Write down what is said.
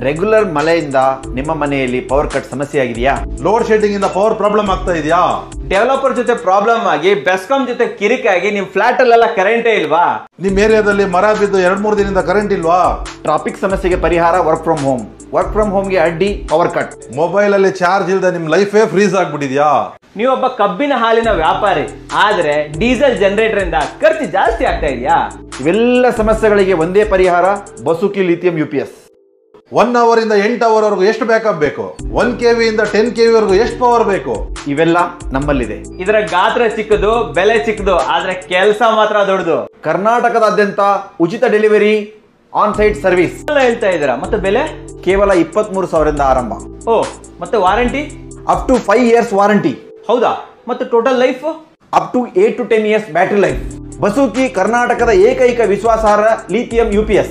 Regular ಮಳೆಯಿಂದ ನಿಮ್ಮ ಮನೆಯಲ್ಲಿ ಪವರ್ ಕಟ್ ಸಮಸ್ಯೆ ಆಗಿದೆಯಾ? ಲೋಡ್ ಶೆಡ್ಡಿಂಗ್ ಇಂದ ಪವರ್ ಪ್ರಾಬ್ಲಮ್ ಆಗ್ತಾ ಇದೆಯಾ? ಡೆವಲಪರ್ ಜೊತೆ ಪ್ರಾಬ್ಲಮ್ ಆಗಿ ಬೆಸ್ಕಾಂ ಜೊತೆ ಕಿರಿಕಾಗಿ ನಿಮ್ ಫ್ಲಾಟ್ ಅಲ್ಲೆಲ್ಲ ಕರೆಂಟೇ ಇಲ್ವಾ? ನಿಮ್ ಏರಿಯಾದಲ್ಲಿ ಮರ ಬಿದ್ದು 2-3 ದಿನದಿಂದ ಕರೆಂಟ್ ಇಲ್ವಾ? ಟ್ರಾಫಿಕ್ ಸಮಸ್ಯೆಗೆ ಪರಿಹಾರ work from home. Work from ಹೋಮ್ಗೆ ಅಡ್ಡಿ ಪವರ್ ಕಟ್. ಮೊಬೈಲ್ ಅಲ್ಲಿ ಚಾರ್ಜ್ ಇಲ್ಲದೆ ನಿಮ್ ಲೈಫೇ ಫ್ರೀಸ್ ಆಗ್ಬಿಟ್ಟಿದ್ಯಾ? ನೀವೊಬ್ಬ ಕಬ್ಬಿನ ಹಾಲಿನ ವ್ಯಾಪಾರಿ ಆದ್ರೆ ಡೀಸೆಲ್ ಜನರೇಟರ್ ಇಂದ ಖರ್ಚು ಜಾಸ್ತಿ ಆಗ್ತಾ ಇದೆಯಾ? ಇವೆಲ್ಲ ಸಮಸ್ಯೆಗಳಿಗೆ ಒಂದೇ ಪರಿಹಾರ, ಬಸುಕಿ ಲಿಥಿಯಂ UPS. 1 ಅವರ್ ಇಂದ 8 ಅವರ್ ವರೆಗೂ ಎಷ್ಟು ಬ್ಯಾಕಪ್ ಬೇಕು? 1 kV ಇಂದ 10 kV ವರೆಗೂ ಎಷ್ಟು ಪವರ್ ಬೇಕು? ಇವೆಲ್ಲ ನಮ್ಮಲ್ಲಿದೆ. ಇದರ ಗಾತ್ರ ಚಿಕ್ಕದು, ಬೆಲೆ ಚಿಕ್ಕದು, ಆದ್ರೆ ಕೆಲಸ ಮಾತ್ರ ದೊಡ್ಡದು. ಕರ್ನಾಟಕದಾದ್ಯಂತ ಉಚಿತ ಡೆಲಿವರಿ, ಆನ್ ಸೈಟ್ ಸರ್ವಿಸ್ ಹೇಳ್ತಾ ಇದ್ದೀರಾ, ಮತ್ತೆ ಬೆಲೆ ಕೇವಲ 23,000ರಿಂದ ಆರಂಭ. ಓ, ಮತ್ತೆ warranty up to 5 years warranty. ಹೌದಾ? ಮತ್ತೆ total life up to 8 to 10 years battery life. ಬಸುಕಿ ಕರ್ನಾಟಕದ ಏಕೈಕ ವಿಶ್ವಾಸಾರ್ಹ ಲಿಥಿಯಂ UPS.